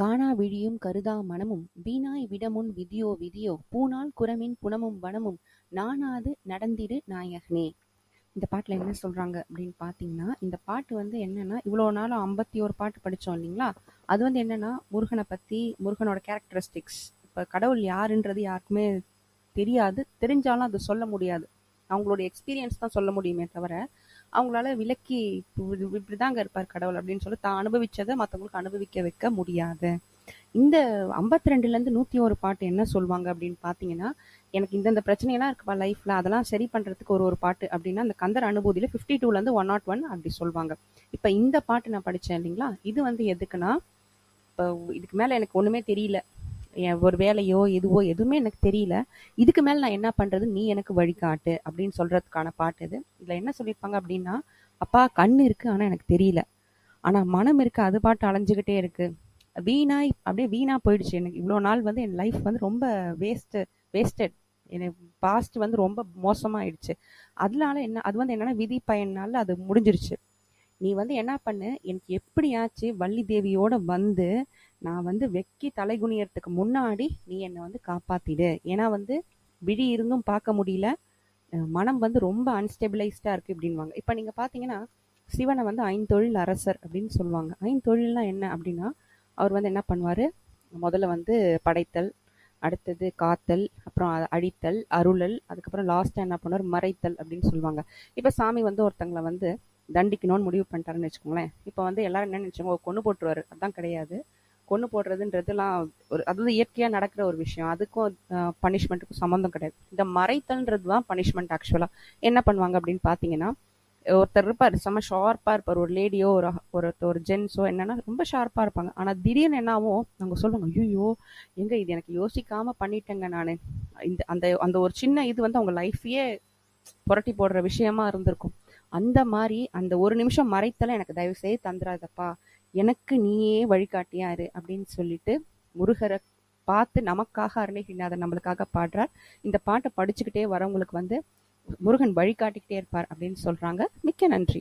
காணா விழியும் கருதா மனமும் வீணாய் விடமுன் விதியோ விதியோ பூணால் குரமின் புனமும் வனமும் நாணாது நடந்திடு நாயகனே. இந்த பாட்டுல என்ன சொல்றாங்க அப்படின்னு பாத்தீங்கன்னா, இந்த பாட்டு வந்து என்னன்னா, இவ்வளவு நாளும் 51 பாட்டு படிச்சோம் இல்லைங்களா? அது வந்து என்னன்னா, முருகனை பத்தி, முருகனோட கேரக்டரிஸ்டிக்ஸ். இப்ப கடவுள் யாருன்றது யாருக்குமே தெரியாது, தெரிஞ்சாலும் அது சொல்ல முடியாது. அவங்களோட எக்ஸ்பீரியன்ஸ் தான் சொல்ல முடியுமே தவிர, அவங்களால விளக்கி இப்படிதாங்க இருப்பார் கடவுள் அப்படின்னு சொல்லி தான் அனுபவிச்சதை மற்றவங்களுக்கு அனுபவிக்க வைக்க முடியாது. இந்த 52ல இருந்து 101 பாட்டு என்ன சொல்லுவாங்க அப்படின்னு பாத்தீங்கன்னா, எனக்கு இந்தந்த பிரச்சனையெல்லாம் இருக்குப்பா லைஃப்ல, அதெல்லாம் சரி பண்றதுக்கு ஒரு ஒரு பாட்டு அப்படின்னா, அந்த கந்தர் அனுபூதியில 52ல இருந்து 101 அப்படி சொல்லுவாங்க. இப்ப இந்த பாட்டு நான் படிச்சேன் இல்லைங்களா, இது வந்து எதுக்குன்னா, இப்ப இதுக்கு மேல எனக்கு ஒண்ணுமே தெரியல, ஒரு வேலையோ எதுவோ எதுவுமே எனக்கு தெரியல, இதுக்கு மேல நான் என்ன பண்றது, நீ எனக்கு வழிகாட்டு அப்படின்னு சொல்றதுக்கான பாட்டு இது. இதுல என்ன சொல்லியிருப்பாங்க அப்படின்னா, அப்பா கண்ணு இருக்கு ஆனா எனக்கு தெரியல, ஆனா மனம் இருக்கு அது பாட்டு அலைஞ்சுகிட்டே இருக்கு, வீணாய் அப்படியே வீணா போயிடுச்சு எனக்கு இவ்வளவு நாள் வந்து என் லைஃப் வந்து ரொம்ப வேஸ்டட், எனக்கு பாஸ்ட் வந்து ரொம்ப மோசமாயிடுச்சு. அதனால என்ன, அது வந்து என்னன்னா விதி பயனால அது முடிஞ்சிருச்சு. நீ வந்து என்ன பண்ணு, எனக்கு எப்படியாச்சு வள்ளி தேவியோட வந்து நான் வந்து வெக்கி தலைகுனியறதுக்கு முன்னாடி நீ என்னை வந்து காப்பாத்திடு. ஏன்னா வந்து விழி இருந்தும் பார்க்க முடியல, மனம் வந்து ரொம்ப அன்ஸ்டெபிளைஸ்டா இருக்கு அப்படின்வாங்க. இப்ப நீங்க பாத்தீங்கன்னா, சிவனை வந்து ஐந்தொழில் அரசர் அப்படின்னு சொல்லுவாங்க. ஐந்தொழில்னா என்ன அப்படின்னா, அவர் வந்து என்ன பண்ணுவாரு, முதல்ல வந்து படைத்தல், அடுத்தது காத்தல், அப்புறம் அழித்தல், அருளல், அதுக்கப்புறம் லாஸ்டா என்ன பண்ணுவார், மறைத்தல் அப்படின்னு சொல்லுவாங்க. இப்ப சாமி வந்து ஒருத்தங்களை வந்து தண்டிக்கணும்னு முடிவு பண்ணிட்டாருன்னு வச்சுக்கோங்களேன். இப்ப வந்து எல்லாரும் என்ன நினைச்சாங்க, கொன்னு போட்டுருவாரு. அதான் கிடையாது. கொன்னு போடுறதுன்றதுலாம் ஒரு, அது இயற்கையா நடக்கிற ஒரு விஷயம். அதுக்கும் பனிஷ்மெண்ட்டுக்கும் சம்மந்தம் கிடையாது. இந்த மறைத்தல்ன்றது தான் பனிஷ்மெண்ட் ஆக்சுவலா. என்ன பண்ணுவாங்க அப்படின்னு பாத்தீங்கன்னா, ஒருத்தர் இருப்பார் செம்ம ஷார்ப்பா இருப்பார், ஒரு லேடியோ ஒரு ஜென்ஸோ என்னன்னா ரொம்ப ஷார்ப்பா இருப்பாங்க. ஆனா திடீர்னு என்னாவோ அவங்க சொல்லுவாங்க, ஐயோ எங்க இது எனக்கு யோசிக்காம பண்ணிட்டேங்க நானு, இந்த அந்த அந்த ஒரு சின்ன இது வந்து அவங்க லைஃபையே புரட்டி போடுற விஷயமா இருந்திருக்கும். அந்த மாதிரி அந்த ஒரு நிமிஷம் மறைத்தல எனக்கு தயவு செய்து தந்துராதப்பா, எனக்கு நீயே வழிகாட்டியா இரு அப்படின்னு சொல்லிட்டு முருகரை பார்த்து நமக்காக அருணகிரிநாதர் நம்மளுக்காக பாடுறார். இந்த பாட்டை படிச்சுக்கிட்டே வரவங்களுக்கு வந்து முருகன் வழிகாட்டிக்கிட்டே இருப்பார் அப்படின்னு சொல்றாங்க. மிக்க நன்றி.